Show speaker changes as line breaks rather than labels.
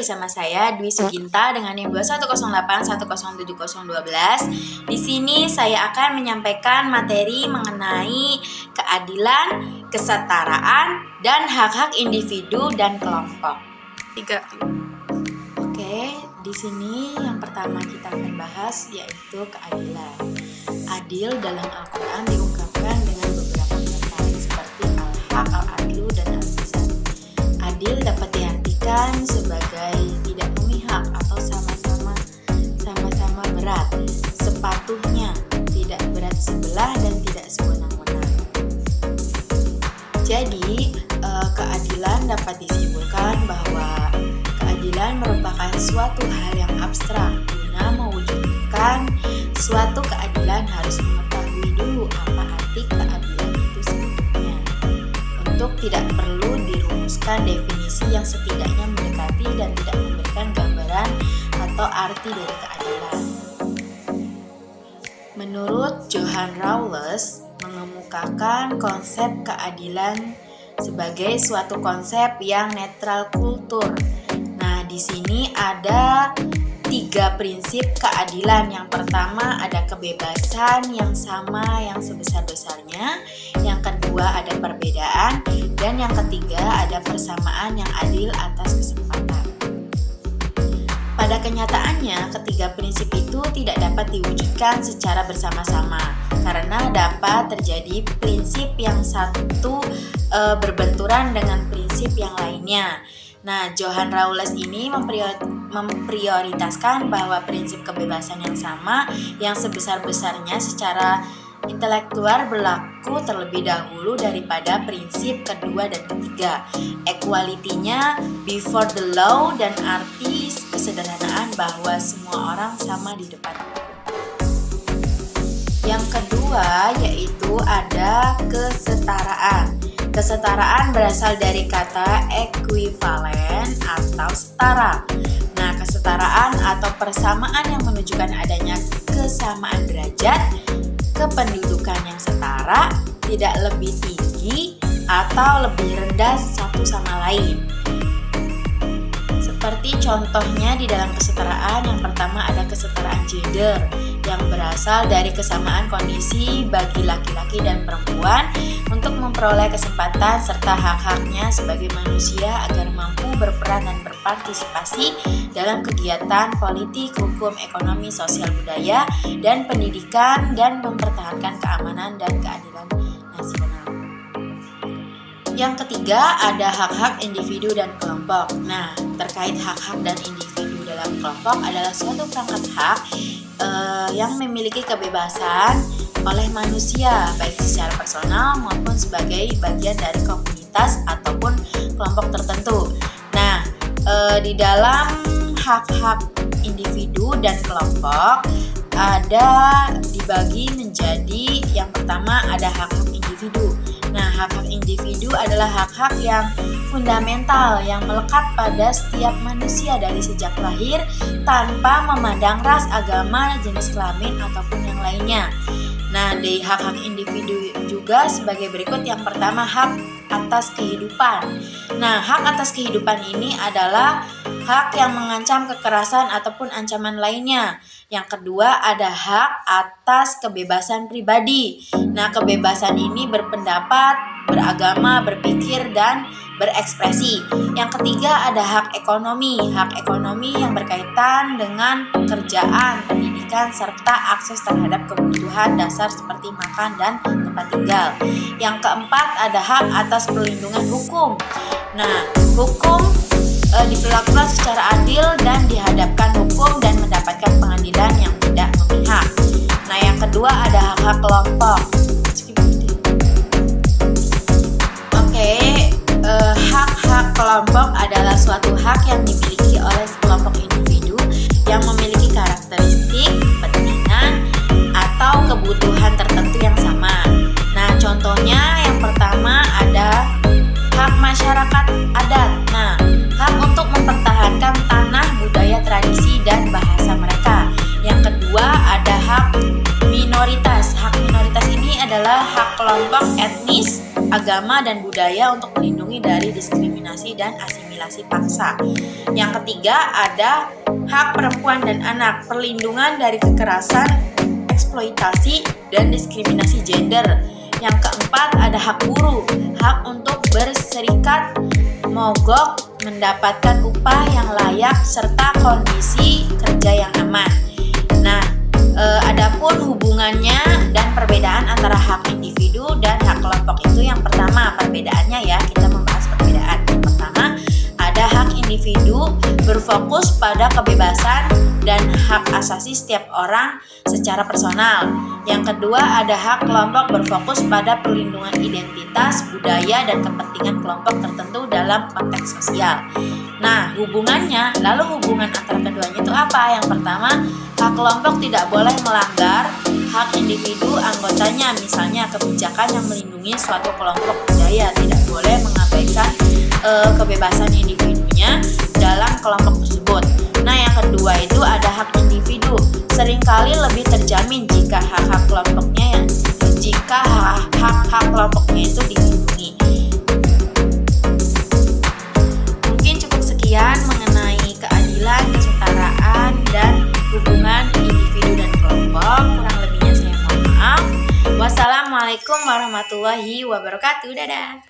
bersama saya Dwi Suginta dengan NIM 2108107012. Di sini saya akan menyampaikan materi mengenai keadilan, kesetaraan, dan hak-hak individu dan kelompok.
3.
Oke, di sini yang pertama kita akan bahas yaitu keadilan. Adil dalam Al-Quran diungkapkan dengan beberapa kata seperti al-haq, al-adlu, dan al-mizan. Adil dapat diartikan sebagai tidak memihak atau sama-sama berat, sepatuhnya, tidak berat sebelah dan tidak sewenang-wenang. Jadi, keadilan dapat disimpulkan bahwa keadilan merupakan suatu hal yang abstrak. Guna mewujudkan suatu keadilan harus mengetahui dulu apa arti keadilan itu sebetulnya. Untuk tidak perlu dirumuskan definisi yang setidaknya mendekati dan tidak memberikan gambaran atau arti dari keadilan. Menurut Johann Rawls mengemukakan konsep keadilan sebagai suatu konsep yang netral kultur. Nah, di sini ada 3 prinsip keadilan. Yang pertama ada kebebasan yang sama yang sebesar-besarnya. Yang kedua ada perbedaan. Dan yang ketiga ada persamaan yang adil atas kesempatan. Pada kenyataannya, ketiga prinsip itu tidak dapat diwujudkan secara bersama-sama karena dapat terjadi prinsip yang satu berbenturan dengan prinsip yang lainnya. Nah, Johann Rawls ini memprioritaskan bahwa prinsip kebebasan yang sama yang sebesar-besarnya secara intelektual berlaku terlebih dahulu daripada prinsip kedua dan ketiga. Equality-nya before the law dan arti kesederhanaan bahwa semua orang sama di depan hukum. Yang kedua yaitu ada kesetaraan. Kesetaraan berasal dari kata equivalen atau setara. Nah, kesetaraan atau persamaan yang menunjukkan adanya kesamaan derajat, kependudukan yang setara, tidak lebih tinggi atau lebih rendah satu sama lain. Seperti contohnya di dalam kesetaraan, yang pertama ada kesetaraan gender yang berasal dari kesamaan kondisi bagi laki-laki dan perempuan untuk memperoleh kesempatan serta hak-haknya sebagai manusia agar mampu berperan dan berpartisipasi dalam kegiatan politik, hukum, ekonomi, sosial, budaya, dan pendidikan dan mempertahankan keamanan dan keadilan nasional. Yang ketiga ada hak-hak individu dan kelompok. Nah, terkait hak-hak dan individu dalam kelompok adalah suatu perangkat hak yang memiliki kebebasan oleh manusia baik secara personal maupun sebagai bagian dari komunitas ataupun kelompok tertentu. Nah, di dalam hak-hak individu dan kelompok ada dibagi menjadi yang pertama ada hak-hak individu. Nah, hak-hak individu adalah hak-hak yang fundamental yang melekat pada setiap manusia dari sejak lahir tanpa memandang ras, agama, jenis kelamin ataupun yang lainnya. Nah, di hak-hak individu juga sebagai berikut. Yang pertama, hak atas kehidupan. Nah, hak atas kehidupan ini adalah hak yang mengancam kekerasan ataupun ancaman lainnya. Yang kedua, ada hak atas kebebasan pribadi. Nah, kebebasan ini berpendapat, beragama, berpikir, dan berekspresi. Yang ketiga, ada hak ekonomi. Hak ekonomi yang berkaitan dengan pekerjaan, pendidikan, serta akses terhadap kebutuhan dasar seperti makan dan tempat tinggal. Yang keempat, ada hak atas perlindungan hukum. Nah, hukum diperlakukan secara adil dan dihadapkan hukum dan mendapatkan pengadilan yang tidak memihak. Nah, yang kedua ada hak-hak kelompok. Hak-hak kelompok adalah suatu hak yang dimiliki oleh sekelompok individu yang memiliki karakteristik, kepentingan, atau kebutuhan tertentu yang sama. Nah, contohnya yang pertama ada hak masyarakat adat. Nah, hak untuk mempertahankan tanah, budaya, tradisi, dan bahasa mereka. Yang kedua ada hak minoritas. Hak minoritas ini adalah hak kelompok etnis, agama dan budaya untuk melindungi dari diskriminasi dan asimilasi paksa. Yang ketiga ada hak perempuan dan anak, perlindungan dari kekerasan, eksploitasi, dan diskriminasi gender. Yang keempat ada hak buruh, hak untuk berserikat, mogok, mendapatkan upah yang layak, serta kondisi kerja yang aman. Nah, adapun hubungannya dan perbedaan antara hak individu dan hak kelompok itu yang pertama perbedaannya ya, kita membahas perbedaan. Yang pertama ada hak individu berfokus pada kebebasan dan hak asasi setiap orang secara personal. Yang kedua ada hak kelompok berfokus pada perlindungan identitas, budaya, dan kepentingan kelompok tertentu dalam konteks sosial. Nah, hubungannya, lalu hubungan antara keduanya itu apa? Yang pertama, hak kelompok tidak boleh melanggar hak individu anggotanya, misalnya kebijakan yang melindungi suatu kelompok budaya tidak boleh mengabaikan kebebasan individunya dalam kelompok tersebut. Nah, yang kedua itu ada hak individu, seringkali lebih terjamin jika hak-hak kelompoknya itu dilindungi. Mungkin cukup sekian mengenai keadilan, kesetaraan, dan hubungan individu dan kelompok. Kurang lebihnya saya mohon maaf. Wassalamualaikum warahmatullahi wabarakatuh. Dadah.